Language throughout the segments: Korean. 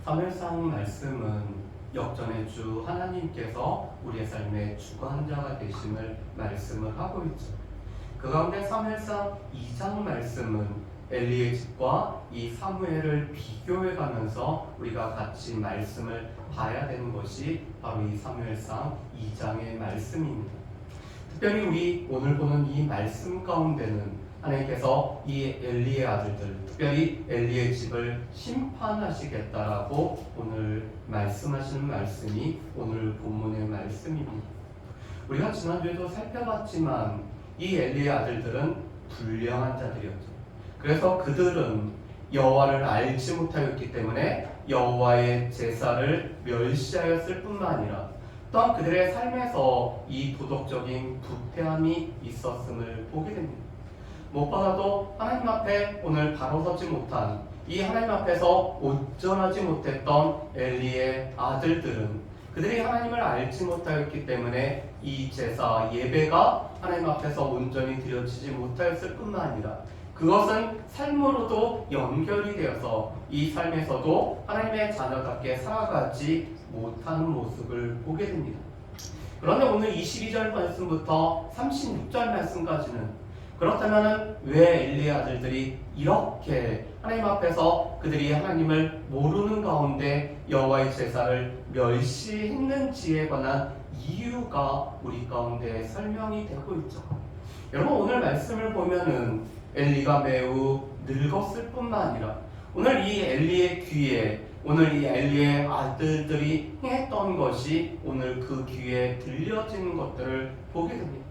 사무엘상 말씀은 역전의 주 하나님께서 우리의 삶의 주관자가 되심을 말씀을 하고 있죠. 그 가운데 사무엘상 2장 말씀은 엘리의 집과 이 사무엘을 비교해 가면서 우리가 같이 말씀을 봐야 되는 것이 바로 이 사무엘상 2장의 말씀입니다. 특별히 우리 오늘 보는 이 말씀 가운데는 하나님께서 이 엘리의 아들들, 특별히 엘리의 집을 심판하시겠다라고 오늘 말씀하시는 말씀이 오늘 본문의 말씀입니다. 우리가 지난주에도 살펴봤지만 이 엘리의 아들들은 불량한 자들이었죠. 그래서 그들은 여호와를 알지 못하였기 때문에 여호와의 제사를 멸시하였을 뿐만 아니라 또한 그들의 삶에서 이 도덕적인 부패함이 있었음을 보게 됩니다. 무엇보다도 하나님 앞에 오늘 바로 서지 못한 이 하나님 앞에서 온전하지 못했던 엘리의 아들들은 그들이 하나님을 알지 못하였기 때문에 이 제사 예배가 하나님 앞에서 온전히 드려지지 못하였을 뿐만 아니라 그것은 삶으로도 연결이 되어서 이 삶에서도 하나님의 자녀답게 살아가지 못하는 모습을 보게 됩니다. 그런데 오늘 22절 말씀부터 36절 말씀까지는 그렇다면 왜 엘리의 아들들이 이렇게 하나님 앞에서 그들이 하나님을 모르는 가운데 여호와의 제사를 멸시했는지에 관한 이유가 우리 가운데 설명이 되고 있죠. 여러분 오늘 말씀을 보면은 엘리가 매우 늙었을 뿐만 아니라 오늘 이 엘리의 귀에 오늘 이 엘리의 아들들이 행했던 것이 오늘 그 귀에 들려지는 것들을 보게 됩니다.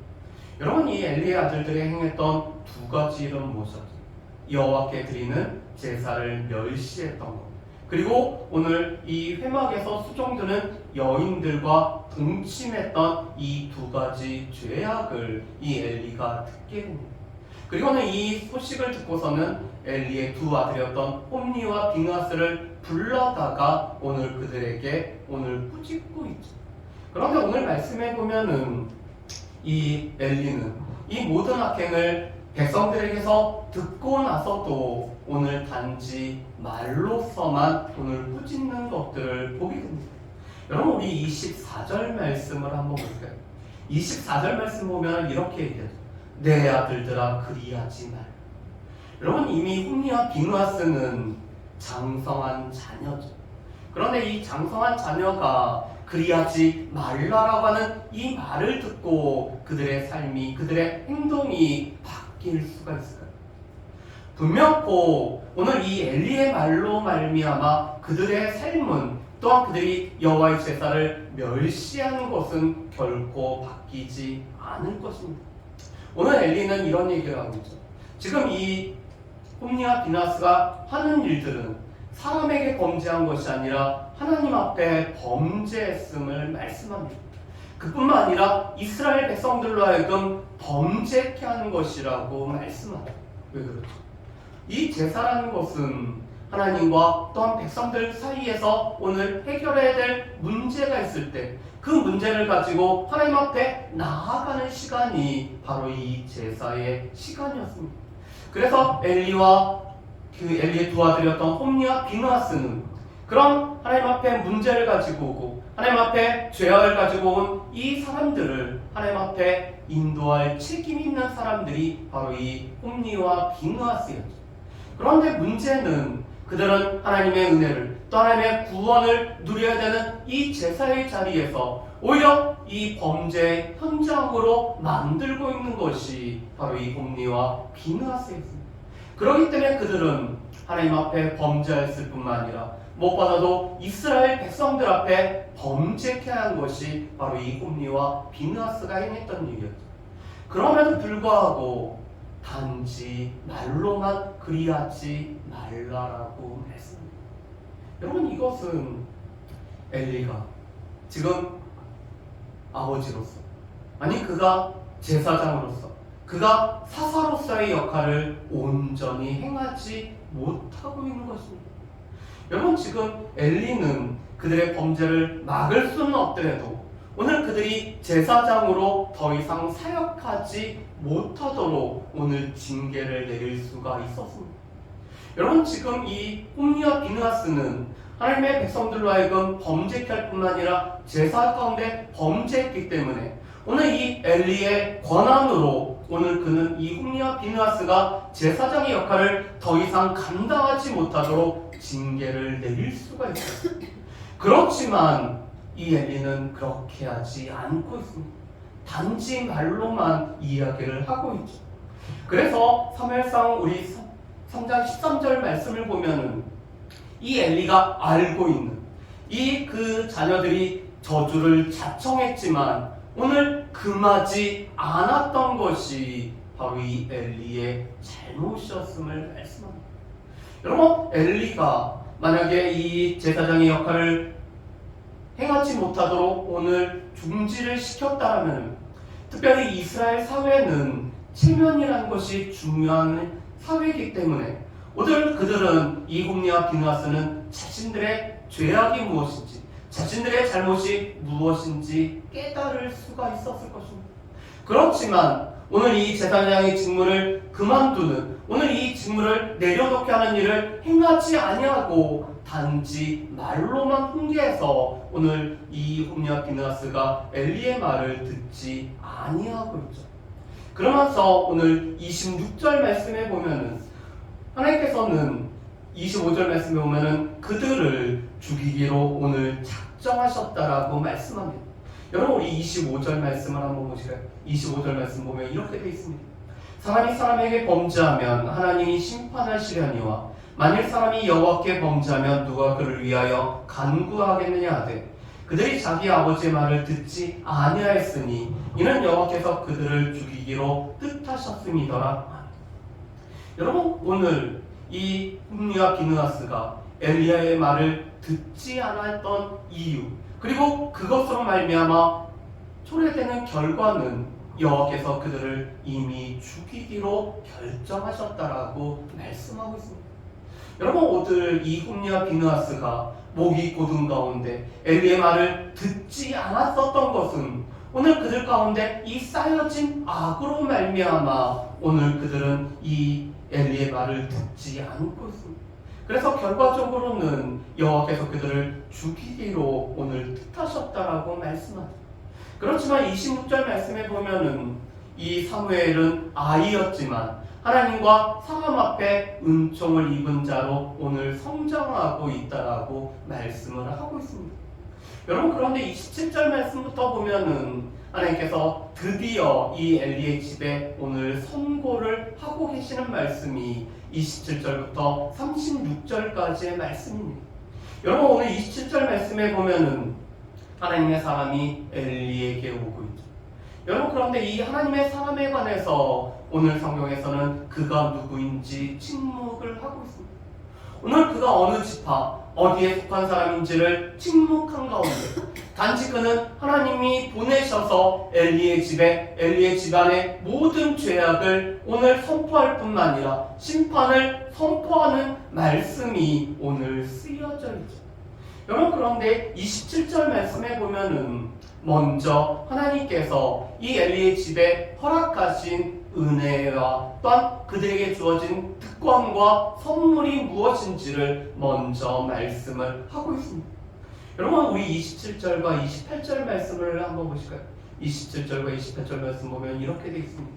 여러분 이 엘리의 아들들이 행했던 두 가지 일은 무엇이었죠? 여호와께 드리는 제사를 멸시했던 것, 그리고 오늘 이 회막에서 수종드는 여인들과 동침했던 이 두 가지 죄악을 이 엘리가 듣게 됩니다. 그리고는 이 소식을 듣고서는 엘리의 두 아들이었던 홈니와 비느하스를 불러다가 오늘 그들에게 오늘 꾸짖고 있죠. 그런데 오늘 말씀해 보면은 이 엘리는 이 모든 악행을 백성들에게서 듣고 나서도 오늘 단지 말로서만 오늘 꾸짖는 것들을 보게 됩니다. 여러분 우리 24절 말씀을 한번 볼까요? 24절 말씀 보면 이렇게 얘기하죠. 내 아들들아 그리하지 말. 여러분 이미 홈니와 비느하스는 장성한 자녀죠. 그런데 이 장성한 자녀가 그리하지 말라라고 하는 이 말을 듣고 그들의 삶이, 그들의 행동이 바뀔 수가 있을까요? 분명코 오늘 이 엘리의 말로 말미암아 그들의 삶은 또한 그들이 여호와의 제사를 멸시하는 것은 결코 바뀌지 않을 것입니다. 오늘 엘리는 이런 얘기를 하고 있죠. 지금 이 홈니와 비느하스가 하는 일들은 사람에게 범죄한 것이 아니라 하나님 앞에 범죄했음을 말씀합니다. 그뿐만 아니라 이스라엘 백성들로 하여금 범죄케 하는 것이라고 말씀합니다. 왜 그렇죠? 이 제사라는 것은 하나님과 또한 백성들 사이에서 오늘 해결해야 될 문제가 있을 때 그 문제를 가지고 하나님 앞에 나아가는 시간이 바로 이 제사의 시간이었습니다. 그래서 엘리와 그 엘리의 두 아들이었던 홈니와 비느하스는 그런 하나님 앞에 문제를 가지고 오고 하나님 앞에 죄악을 가지고 온 이 사람들을 하나님 앞에 인도할 책임 있는 사람들이 바로 이 홈니와 비느하스였죠. 그런데 문제는 그들은 하나님의 은혜를 또 하나님의 구원을 누려야 되는 이 제사의 자리에서 오히려 이 범죄의 현장으로 만들고 있는 것이 바로 이 홈니와 비느하스였습니다. 그렇기 때문에 그들은 하나님 앞에 범죄했을 뿐만 아니라 무엇보다도 이스라엘 백성들 앞에 범죄케 한 것이 바로 이 홈니와 비느하스가 행했던 일이었죠. 그럼에도 불구하고 단지 말로만 그리하지 말라라고 했습니다. 여러분 이것은 엘리가 지금 아버지로서 아니 그가 제사장으로서 그가 사사로서의 역할을 온전히 행하지 못하고 있는 것입니다. 여러분 지금 엘리는 그들의 범죄를 막을 수는 없더라도 오늘 그들이 제사장으로 더 이상 사역하지 못하도록 오늘 징계를 내릴 수가 있었습니다. 여러분, 지금 이 홈리와 비느하스는 하나님의 백성들로 하여금 범죄케 할 뿐만 아니라 제사 가운데 범죄했기 때문에 오늘 이 엘리의 권한으로 오늘 그는 이 홈리와 비느하스가 제사장의 역할을 더 이상 감당하지 못하도록 징계를 내릴 수가 있어요. 그렇지만 이 엘리는 그렇게 하지 않고 있습니다. 단지 말로만 이야기를 하고 있죠. 그래서 사무엘상 우리 3장 13절 말씀을 보면은 이 엘리가 알고 있는 이 그 자녀들이 저주를 자청했지만 오늘 금하지 않았던 것이 바로 이 엘리의 잘못이었음을 말씀합니다. 여러분, 엘리가 만약에 이 제사장의 역할을 행하지 못하도록 오늘 중지를 시켰다면, 특별히 이스라엘 사회는 체면이라는 것이 중요한 사회이기 때문에 오늘 그들은 이 홈리와 비느하스는 자신들의 죄악이 무엇인지, 자신들의 잘못이 무엇인지 깨달을 수가 있었을 것입니다. 그렇지만 오늘 이 제사장의 직무를 그만두는, 오늘 이 직무를 내려놓게 하는 일을 행하지 아니하고 단지 말로만 훈계해서 오늘 이 홈리와 비느하스가 엘리의 말을 듣지 아니하고 있죠. 그러면서 오늘 26절 말씀에 보면은 하나님께서는 25절 말씀에 보면은 그들을 죽이기로 오늘 작정하셨다라고 말씀합니다. 여러분, 우리 25절 말씀을 한번 보실까요? 25절 말씀 보면 이렇게 되어 있습니다. 사람이 사람에게 범죄하면 하나님이 심판하시려니와 만일 사람이 여호와께 범죄하면 누가 그를 위하여 간구하겠느냐 하되 그들이 자기 아버지의 말을 듣지 아니하였으니 이는 여호와께서 그들을 죽이기로 뜻하셨음이더라. 여러분, 오늘 이 홈리와 비느하스가 엘리야의 말을 듣지 않았던 이유, 그리고 그것으로 말미암아 초래되는 결과는 여호와께서 그들을 이미 죽이기로 결정하셨다라고 말씀하고 있습니다. 여러분, 오늘 이 홈리와 비느하스가 목이 고든 가운데 엘리의 말을 듣지 않았었던 것은 오늘 그들 가운데 이 쌓여진 악으로 말미암아 오늘 그들은 이 엘리의 말을 듣지 않고 있습니다. 그래서 결과적으로는 여호와께서 그들을 죽이기로 오늘 뜻하셨다라고 말씀합니다. 그렇지만 26절 말씀에 보면은 이 사무엘은 아이였지만 하나님과 상함 앞에 은총을 입은 자로 오늘 성장하고 있다라고 말씀을 하고 있습니다. 여러분, 그런데 27절 말씀부터 보면은 하나님께서 드디어 이 엘리의 집에 오늘 선고를 하고 계시는 말씀이 27절부터 36절까지의 말씀입니다. 여러분, 오늘 27절 말씀에 보면은 하나님의 사람이 엘리에게 오고 있죠. 여러분, 그런데 이 하나님의 사람에 관해서 오늘 성경에서는 그가 누구인지 침묵을 하고 있습니다. 오늘 그가 어느 지파, 어디에 속한 사람인지를 침묵한 가운데 단지 그는 하나님이 보내셔서 엘리의 집에, 엘리의 집안의 모든 죄악을 오늘 선포할 뿐만 아니라 심판을 선포하는 말씀이 오늘 쓰여져 있죠. 여러분, 그런데 27절 말씀에 보면은 먼저 하나님께서 이 엘리의 집에 허락하신 은혜와 또한 그들에게 주어진 특권과 선물이 무엇인지를 먼저 말씀을 하고 있습니다. 여러분, 우리 27절과 28절 말씀을 한번 보실까요? 27절과 28절 말씀 보면 이렇게 되어 있습니다.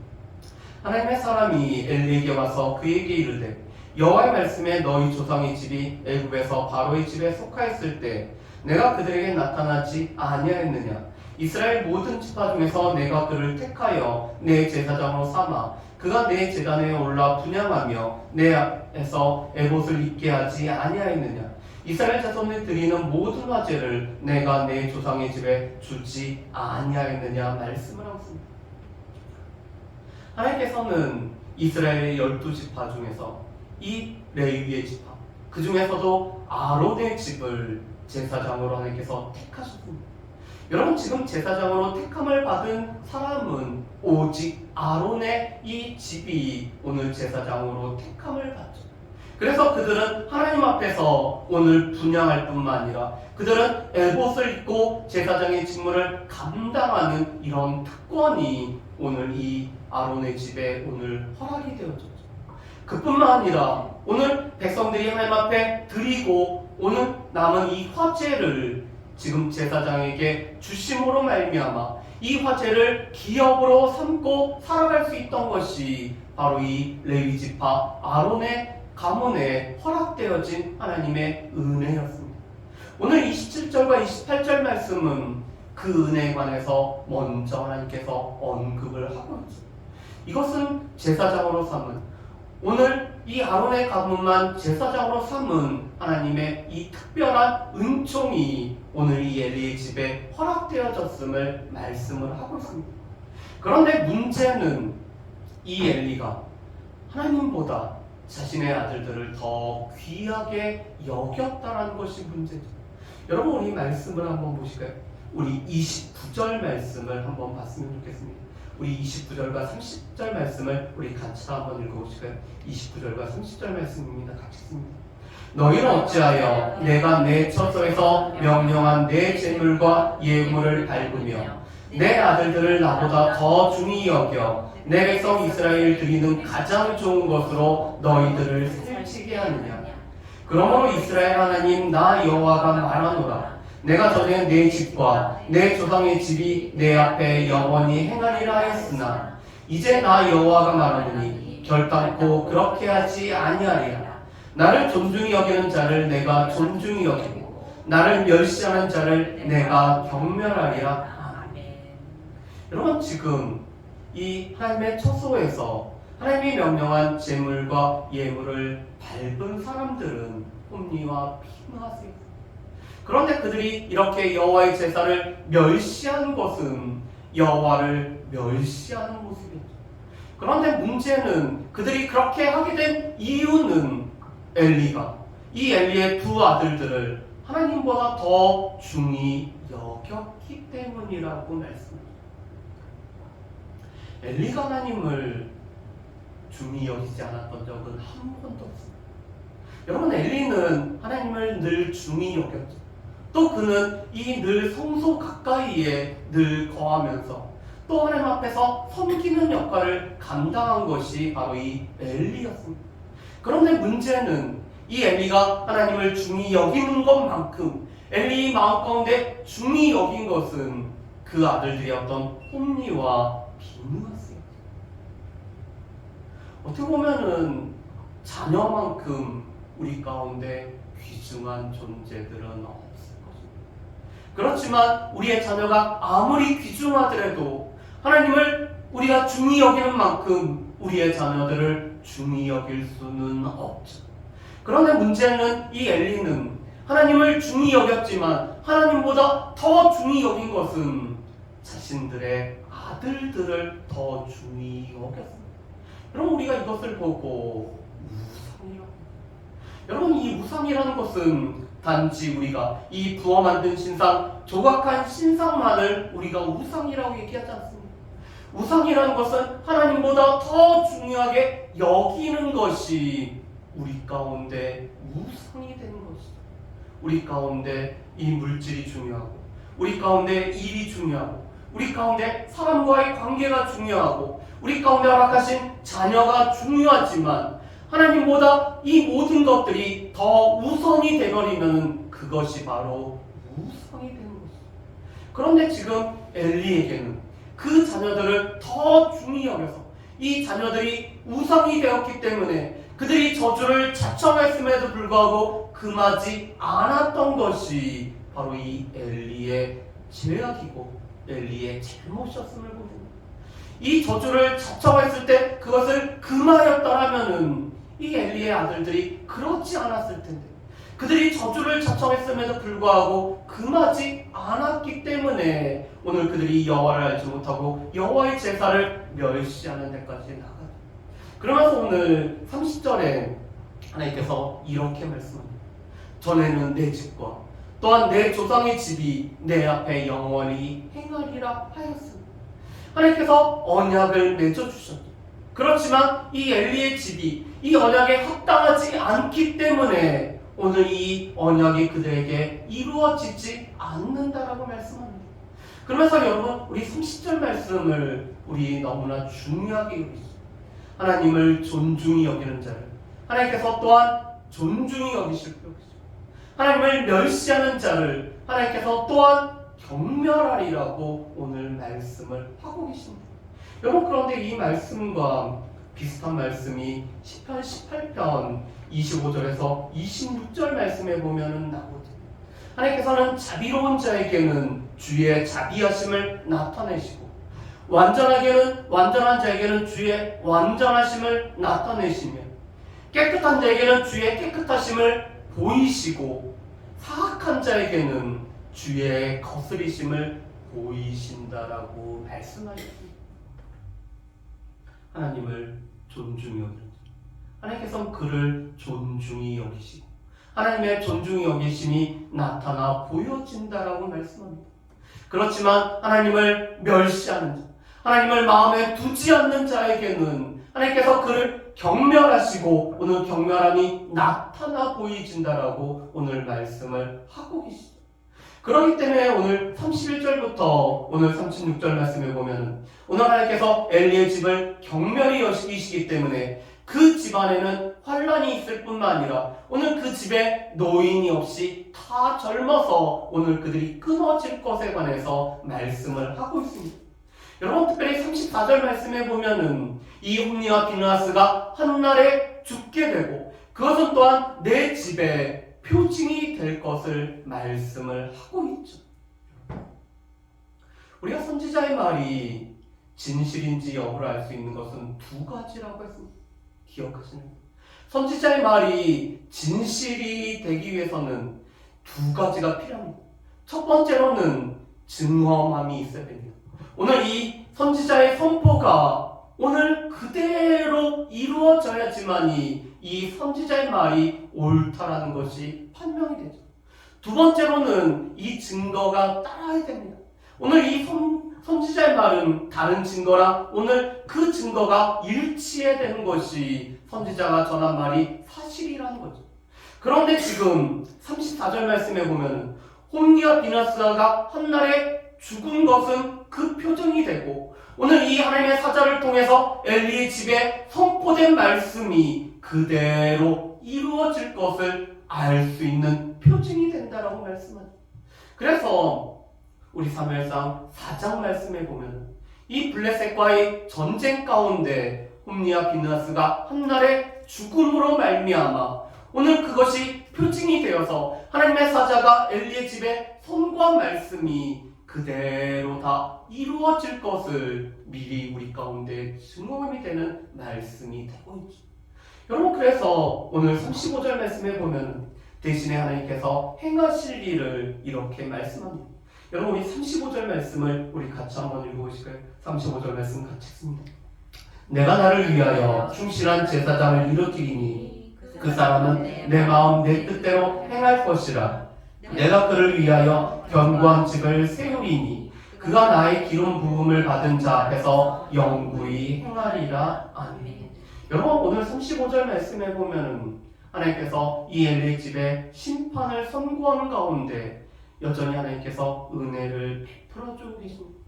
하나님의 사람이 엘리에게 와서 그에게 이르되 여호와의 말씀에 너희 조상의 집이 애굽에서 바로의 집에 속하였을 때 내가 그들에게 나타나지 아니하였느냐? 이스라엘 모든 지파 중에서 내가 그를 택하여 내 제사장으로 삼아 그가 내 제단에 올라 분향하며 내 앞에서 에봇을 입게 하지 아니하였느냐? 이스라엘 자손을 드리는 모든 화제를 내가 내 조상의 집에 주지 아니하였느냐? 말씀을 하고 있습니다. 하나님께서는 이스라엘의 12지파 중에서 이 레위의 지파, 그 중에서도 아론의 집을 제사장으로 하나님께서 택하셨습니다. 여러분, 지금 제사장으로 택함을 받은 사람은 오직 아론의 이 집이 오늘 제사장으로 택함을 받죠. 그래서 그들은 하나님 앞에서 오늘 분향할 뿐만 아니라 그들은 에봇을 입고 제사장의 직무를 감당하는 이런 특권이 오늘 이 아론의 집에 오늘 허락이 되어졌죠. 그뿐만 아니라 오늘 백성들이 하나님 앞에 드리고 오늘 남은 이 화제를 지금 제사장에게 주심으로 말미암아 이 화제를 기업으로 삼고 살아갈 수 있던 것이 바로 이 레위 지파 아론의 가문에 허락되어진 하나님의 은혜였습니다. 오늘 27절과 28절 말씀은 그 은혜에 관해서 먼저 하나님께서 언급을 하고 있죠. 이것은 제사장으로 삼은, 오늘 이 아론의 가문만 제사장으로 삼은 하나님의 이 특별한 은총이 오늘 이 엘리의 집에 허락되어졌음을 말씀을 하고 있습니다. 그런데 문제는 이 엘리가 하나님보다 자신의 아들들을 더 귀하게 여겼다라는 것이 문제죠. 여러분, 우리 말씀을 한번 보실까요? 우리 29절 말씀을 한번 봤으면 좋겠습니다. 우리 29절과 30절 말씀을 우리 같이 한번 읽어보실까요? 29절과 30절 말씀입니다. 같이 읽습니다. 너희는 어찌하여 내가 내 처소에서 명령한 내 재물과 예물을 밟으며 내 아들들을 나보다 더 중히 여겨 내 백성 이스라엘 드리는 가장 좋은 것으로 너희들을 살찌게 하느냐? 그러므로 이스라엘 하나님 나 여호와가 말하노라. 내가 전에 내 집과 내 조상의 집이 내 앞에 영원히 행하리라 하였으나 이제 나 여호와가 말하노니 결단코 그렇게 하지 아니하리라. 나를 존중히 여기는 자를 내가 존중히 여기고 나를 멸시하는 자를 내가 경멸하리라. 여러분, 지금 이 하나님의 처소에서 하나님이 명령한 재물과 예물을 밟은 사람들은 홈리와 피나세요. 그런데 그들이 이렇게 여호와의 제사를 멸시한 것은 여호와를 멸시하는 모습이었죠. 그런데 문제는 그들이 그렇게 하게 된 이유는 엘리가 이 엘리의 두 아들들을 하나님보다 더 중히 여겼기 때문이라고 말씀합니다. 엘리가 하나님을 중히 여기지 않았던 적은 한 번도 없습니다. 여러분, 엘리는 하나님을 늘 중히 여겼죠. 또 그는 이 늘 성소 가까이에 늘 거하면서 또 하나님 앞에서 섬기는 역할을 감당한 것이 바로 이 엘리였습니다. 그런데 문제는 이 엘리가 하나님을 중히 여기는 것만큼 엘리 마음 가운데 중히 여긴 것은 그 아들들이었던 홈리와 비누였어요. 어떻게 보면은 자녀만큼 우리 가운데 귀중한 존재들은 없을 것입니다. 그렇지만 우리의 자녀가 아무리 귀중하더라도 하나님을 우리가 중히 여기는 만큼 우리의 자녀들을 중히 여길 수는 없죠. 그런데 문제는 이 엘리는 하나님을 중히 여겼지만 하나님보다 더 중히 여긴 것은 자신들의 아들들을 더 중히 여겼습니다. 여러분, 우리가 이것을 보고 우상이라고, 여러분, 이 우상이라는 것은 단지 우리가 이 부어 만든 신상, 조각한 신상만을 우리가 우상이라고 얘기하지 않습니다. 우상이라는 것은 하나님보다 더 중요하게 여기는 것이 우리 가운데 우상이 되는 것이죠. 우리 가운데 이 물질이 중요하고, 우리 가운데 일이 중요하고, 우리 가운데 사람과의 관계가 중요하고, 우리 가운데 허락하신 자녀가 중요하지만 하나님보다 이 모든 것들이 더 우선이 되버리면 그것이 바로 우상이 되는 것이죠. 그런데 지금 엘리에게는 그 자녀들을 더 중히 여겨서 이 자녀들이 우상이 되었기 때문에 그들이 저주를 자청했음에도 불구하고 금하지 않았던 것이 바로 이 엘리의 죄악이고 엘리의 잘못이었음을 보입니다. 이 저주를 자청했을 때 그것을 금하였더라면은 이 엘리의 아들들이 그렇지 않았을 텐데 그들이 저주를 자청했음에도 불구하고 금하지 않았기 때문에 오늘 그들이 여호와를 알지 못하고 여호와의 제사를 멸시하는 데까지 나가요. 그러면서 오늘 30절에 하나님께서 이렇게 말씀합니다. 전에는 내 집과 또한 내 조상의 집이 내 앞에 영원히 행하리라 하였습니다. 하나님께서 언약을 맺어주셨죠. 그렇지만 이 엘리의 집이 이 언약에 합당하지 않기 때문에 오늘 이 언약이 그들에게 이루어지지 않는다라고 말씀합니다. 그러면서 여러분, 우리 30절 말씀을 우리 너무나 중요하게 여기죠. 하나님을 존중히 여기는 자를 하나님께서 또한 존중히 여기실 것이죠. 하나님을 멸시하는 자를 하나님께서 또한 경멸하리라고 오늘 말씀을 하고 계십니다. 여러분, 그런데 이 말씀과 비슷한 말씀이 시편 18편 25절에서 26절 말씀에 보면은 나오죠. 하나님께서는 자비로운 자에게는 주의 자비하심을 나타내시고 완전한 자에게는 주의 완전하심을 나타내시며 깨끗한 자에게는 주의 깨끗하심을 보이시고 사악한 자에게는 주의 거스리심을 보이신다라고 말씀하셨습니다. 하나님을 존중히 여기는 자, 하나님께서는 그를 존중히 여기시고 하나님의 존중히 여기심이 나타나 보여진다라고 말씀합니다. 그렇지만 하나님을 멸시하는 자, 하나님을 마음에 두지 않는 자에게는 하나님께서 그를 경멸하시고 오늘 경멸함이 나타나 보이진다라고 오늘 말씀을 하고 계시죠. 그렇기 때문에 오늘 31절부터 오늘 36절 말씀에 보면 오늘 하나님께서 엘리의 집을 경멸히 여기시기 때문에 그 집안에는 환란이 있을 뿐만 아니라 오늘 그 집에 노인이 없이 다 젊어서 오늘 그들이 끊어질 것에 관해서 말씀을 하고 있습니다. 여러분, 특별히 34절 말씀에 보면은 이 홈리와 비느하스가 한날에 죽게 되고 그것은 또한 내 집에 표징이 될 것을 말씀을 하고 있죠. 우리가 선지자의 말이 진실인지 여부를 알 수 있는 것은 두 가지라고 했습니다. 기억하시나요? 선지자의 말이 진실이 되기 위해서는 두 가지가 필요합니다. 첫 번째로는 증언함이 있어야 됩니다. 오늘 이 선지자의 선포가 오늘 그대로 이루어져야지만이 이 선지자의 말이 옳다라는 것이 판명이 되죠. 두 번째로는 이 증거가 따라야 됩니다. 오늘 이 선지자의 말은 다른 증거랑 오늘 그 증거가 일치해야 되는 것이 선지자가 전한 말이 사실이라는 거죠. 그런데 지금 34절 말씀에 보면 홈리와 비느하스가 한날에 죽은 것은 그 표징이 되고 오늘 이 하나님의 사자를 통해서 엘리의 집에 선포된 말씀이 그대로 이루어질 것을 알 수 있는 표징이 된다라고 말씀합니다. 그래서 우리 사무엘상 4장 말씀에 보면 이 블레셋과의 전쟁 가운데 홈리와 비느하스가 한날에 죽음으로 말미암아 오늘 그것이 표징이 되어서 하나님의 사자가 엘리의 집에 선고한 말씀이 그대로 다 이루어질 것을 미리 우리 가운데 증언이 되는 말씀이 되고 있죠. 여러분, 그래서 오늘 35절 말씀에 보면 대신에 하나님께서 행하실 일을 이렇게 말씀합니다. 여러분, 우리 35절 말씀을 우리 같이 한번 읽어보실까요? 35절 말씀 같이 읽습니다. 내가 나를 위하여 충실한 제사장을 일으키리니 그 사람은 내 마음 내 뜻대로 행할 것이라. 내가 그를 위하여 견고한 집을 세우리니 그가 나의 기름 부음을 받은 자 앞에서 영구히 행하리라. 아멘. 여러분, 오늘 35절 말씀에 보면 하나님께서 이 엘리의 집에 심판을 선고하는 가운데 여전히 하나님께서 은혜를 베풀어주고 계십니다.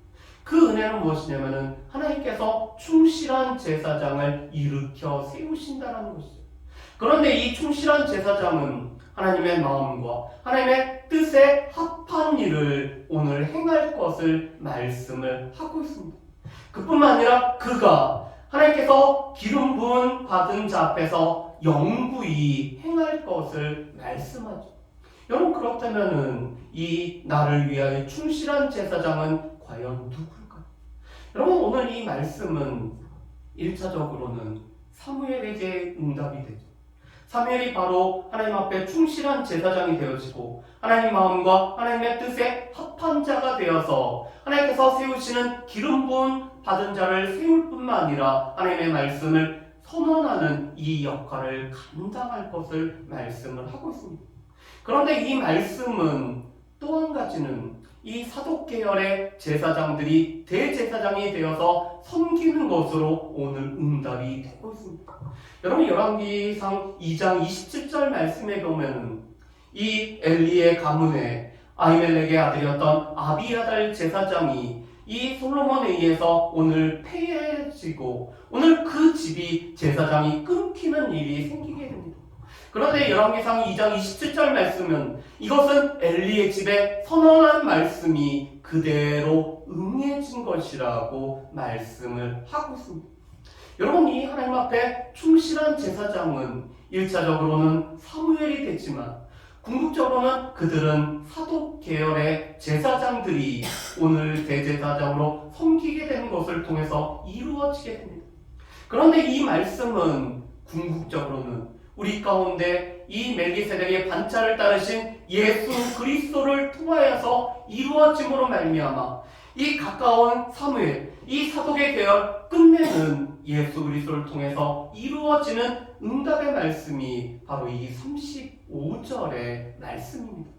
그 은혜는 무엇이냐면은 하나님께서 충실한 제사장을 일으켜 세우신다는 것이죠. 그런데 이 충실한 제사장은 하나님의 마음과 하나님의 뜻에 합한 일을 오늘 행할 것을 말씀을 하고 있습니다. 그뿐만 아니라 그가 하나님께서 기름 부은 받은 자 앞에서 영구히 행할 것을 말씀하죠. 여러분, 그렇다면은 이 나를 위하여 충실한 제사장은 과연 누굴까요? 여러분, 오늘 이 말씀은 1차적으로는 사무엘에게 응답이 되죠. 사무엘이 바로 하나님 앞에 충실한 제사장이 되어지고 하나님 마음과 하나님의 뜻에 합한 자가 되어서 하나님께서 세우시는 기름 부은 받은 자를 세울 뿐만 아니라 하나님의 말씀을 선언하는 이 역할을 감당할 것을 말씀을 하고 있습니다. 그런데 이 말씀은 또 한 가지는 이 사독 계열의 제사장들이 대제사장이 되어서 섬기는 것으로 오늘 응답이 되고 있습니다. 여러분, 열왕기상 2장 27절 말씀에 보면 이 엘리의 가문에 아히멜렉의 아들이었던 아비아달 제사장이 이 솔로몬에 의해서 오늘 폐해지고 오늘 그 집이 제사장이 끊기는 일이 생기게 됩니다. 그런데 열왕기상 2장 27절 말씀은 이것은 엘리의 집에 선언한 말씀이 그대로 응해진 것이라고 말씀을 하고 있습니다. 여러분, 이 하나님 앞에 충실한 제사장은 1차적으로는 사무엘이 됐지만 궁극적으로는 그들은 사독 계열의 제사장들이 오늘 대제사장으로 섬기게 되는 것을 통해서 이루어지게 됩니다. 그런데 이 말씀은 궁극적으로는 우리 가운데 이 멜기세덱의 반차를 따르신 예수 그리스도를 통하여서 이루어짐으로 말미암아 이 가까운 사무엘, 이 사독의 계열 끝내는 예수 그리스도를 통해서 이루어지는 응답의 말씀이 바로 이 35절의 말씀입니다.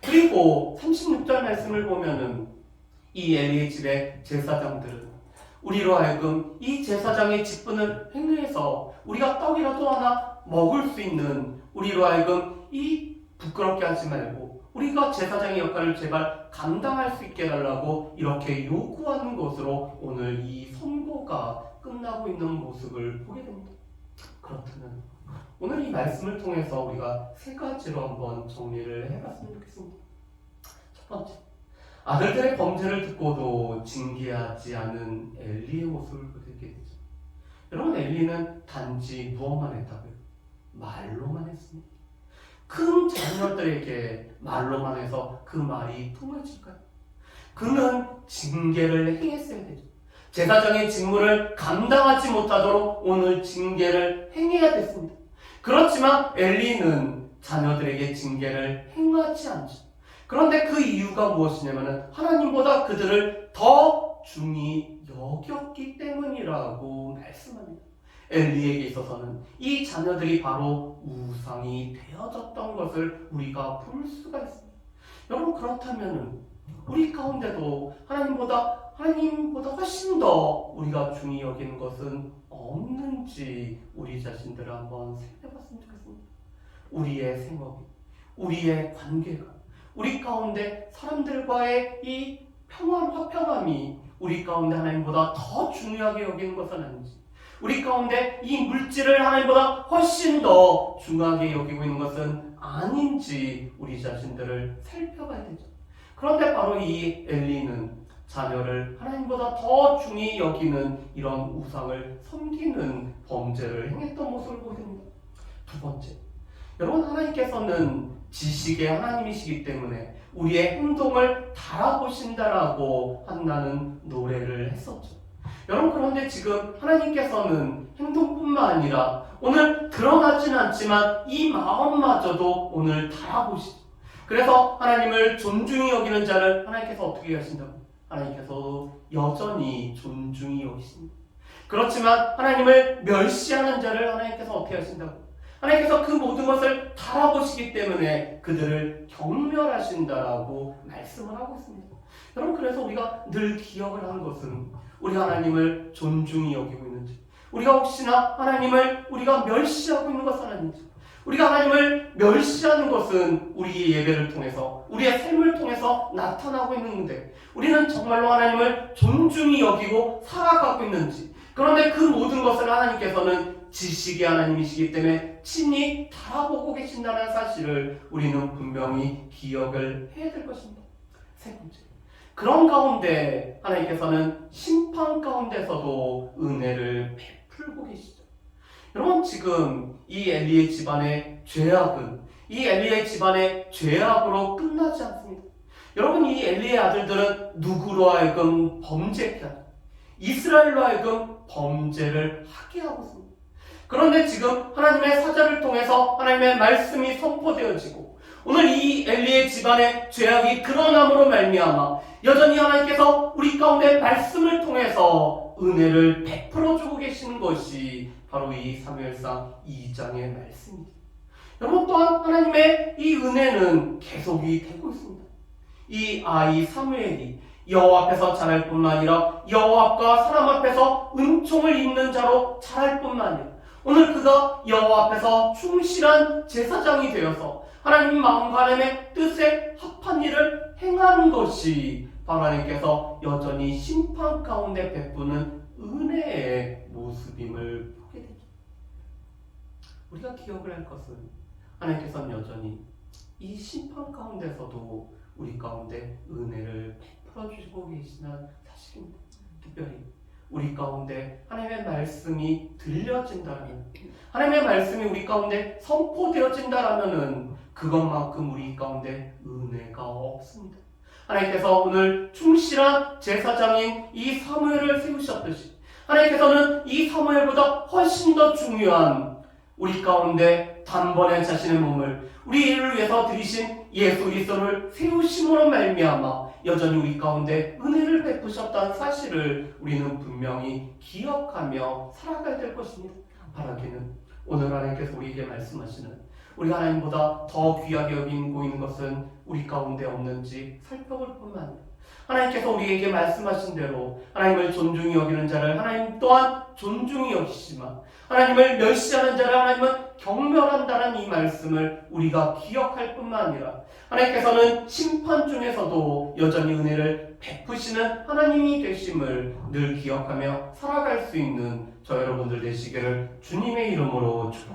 그리고 36절 말씀을 보면은 이 엘리의 집의 제사장들은 우리로 하여금 이 제사장의 직분을 행해서 우리가 떡이라도 하나 먹을 수 있는, 우리로 하여금 이 부끄럽게 하지 말고 우리가 제사장의 역할을 제발 감당할 수 있게 해달라고 이렇게 요구하는 것으로 오늘 이 선고가 끝나고 있는 모습을 보게 됩니다. 그렇다면 오늘 이 말씀을 통해서 우리가 세 가지로 한번 정리를 해봤으면 좋겠습니다. 첫 번째, 아들들의 범죄를 듣고도 징계하지 않은 엘리의 모습을 보게 되죠. 여러분, 엘리는 단지 무엇만 했다고요? 말로만 했습니다. 큰 자녀들에게 말로만 해서 그 말이 통해질까요? 그는 징계를 행했어야 되죠. 제사장의 직무를 감당하지 못하도록 오늘 징계를 행해야 됐습니다. 그렇지만 엘리는 자녀들에게 징계를 행하지 않죠. 그런데 그 이유가 무엇이냐면 하나님보다 그들을 더 중히 여겼기 때문이라고 말씀합니다. 엘리에게 있어서는 이 자녀들이 바로 우상이 되어졌던 것을 우리가 볼 수가 있습니다. 여러분, 그렇다면 우리 가운데도 하나님보다 훨씬 더 우리가 중히 여기는 것은 없는지 우리 자신들을 한번 살펴봤으면 좋겠습니다. 우리의 생업이, 우리의 관계가, 우리 가운데 사람들과의 이 화평함이 우리 가운데 하나님보다 더 중요하게 여기는 것은 아닌지, 우리 가운데 이 물질을 하나님보다 훨씬 더 중요하게 여기고 있는 것은 아닌지 우리 자신들을 살펴봐야 되죠. 그런데 바로 이 엘리는 자녀를 하나님보다 더 중히 여기는 이런 우상을 섬기는 범죄를 행했던 모습을 보게 됩니다. 두 번째, 여러분, 하나님께서는 지식의 하나님이시기 때문에 우리의 행동을 달아보신다라고 한다는 노래를 했었죠. 여러분, 그런데 지금 하나님께서는 행동뿐만 아니라 오늘 드러나진 않지만 이 마음마저도 오늘 달아보시죠. 그래서 하나님을 존중히 여기는 자를 하나님께서 어떻게 하신다고? 하나님께서 여전히 존중히 여기십니다. 그렇지만 하나님을 멸시하는 자를 하나님께서 어떻게 하신다고? 하나님께서 그 모든 것을 달아보시기 때문에 그들을 경멸하신다라고 말씀을 하고 있습니다. 여러분, 그래서 우리가 늘 기억을 하는 것은 우리가 하나님을 존중히 여기고 있는지, 우리가 혹시나 하나님을 우리가 멸시하고 있는 것은 아닌지, 우리가 하나님을 멸시하는 것은 우리의 예배를 통해서, 우리의 삶을 통해서 나타나고 있는데 우리는 정말로 하나님을 존중히 여기고 살아가고 있는지, 그런데 그 모든 것을 하나님께서는 지식의 하나님이시기 때문에 친히 달아보고 계신다는 사실을 우리는 분명히 기억을 해야 될 것입니다. 세 번째, 그런 가운데 하나님께서는 심판 가운데서도 은혜를 베풀고 계시죠. 여러분, 지금 이 엘리의 집안의 죄악은 이 엘리의 집안의 죄악으로 끝나지 않습니다. 여러분, 이 엘리의 아들들은 누구로 하여금 범죄케 하고 이스라엘로 하여금 범죄를 하게 하고 있습니다. 그런데 지금 하나님의 사자를 통해서 하나님의 말씀이 선포되어지고 오늘 이 엘리의 집안의 죄악이 드러남으로 말미암아 여전히 하나님께서 우리 가운데 말씀을 통해서 은혜를 베풀어 주고 계시는 것이 바로 이 사무엘상 2장의 말씀입니다. 여러분, 또한 하나님의 이 은혜는 계속이 되고 있습니다. 이 아이 사무엘이 여호와 앞에서 자랄 뿐만 아니라 여호와 앞과 사람 앞에서 은총을 입는 자로 자랄 뿐만 아니라 오늘 그가 여호와 앞에서 충실한 제사장이 되어서 하나님 마음과 하나님의 뜻에 합한 일을 행하는 것이 하나님께서 여전히 심판 가운데 베푸는 은혜의 모습임을 보게 되죠. 우리가 기억을 할 것은 하나님께서는 여전히 이 심판 가운데서도 우리 가운데 은혜를 베풀어 주시고 계시는 사실입니다. 특별히 우리 가운데 하나님의 말씀이 들려진다면, 하나님의 말씀이 우리 가운데 선포되어진다라면은 그것만큼 우리 가운데 은혜가 없습니다. 하나님께서 오늘 충실한 제사장인 이 사무엘을 세우셨듯이 하나님께서는 이 사무엘보다 훨씬 더 중요한 우리 가운데 단번에 자신의 몸을 우리를 위해서 드리신 예수 그리스도를 세우심으로 말미암아 여전히 우리 가운데 은혜를 베푸셨다는 사실을 우리는 분명히 기억하며 살아가야 될 것입니다. 바라기는 오늘 하나님께서 우리에게 말씀하시는 우리 하나님보다 더 귀하게 여기고 있는 것은 우리 가운데 없는지 살펴볼 뿐만 아니라 하나님께서 우리에게 말씀하신 대로 하나님을 존중히 여기는 자를 하나님 또한 존중히 여기시지만 하나님을 멸시하는 자를 하나님은 경멸한다는 이 말씀을 우리가 기억할 뿐만 아니라 하나님께서는 심판 중에서도 여전히 은혜를 베푸시는 하나님이 되심을 늘 기억하며 살아갈 수 있는 저 여러분들 되시기를 주님의 이름으로 축복합니다.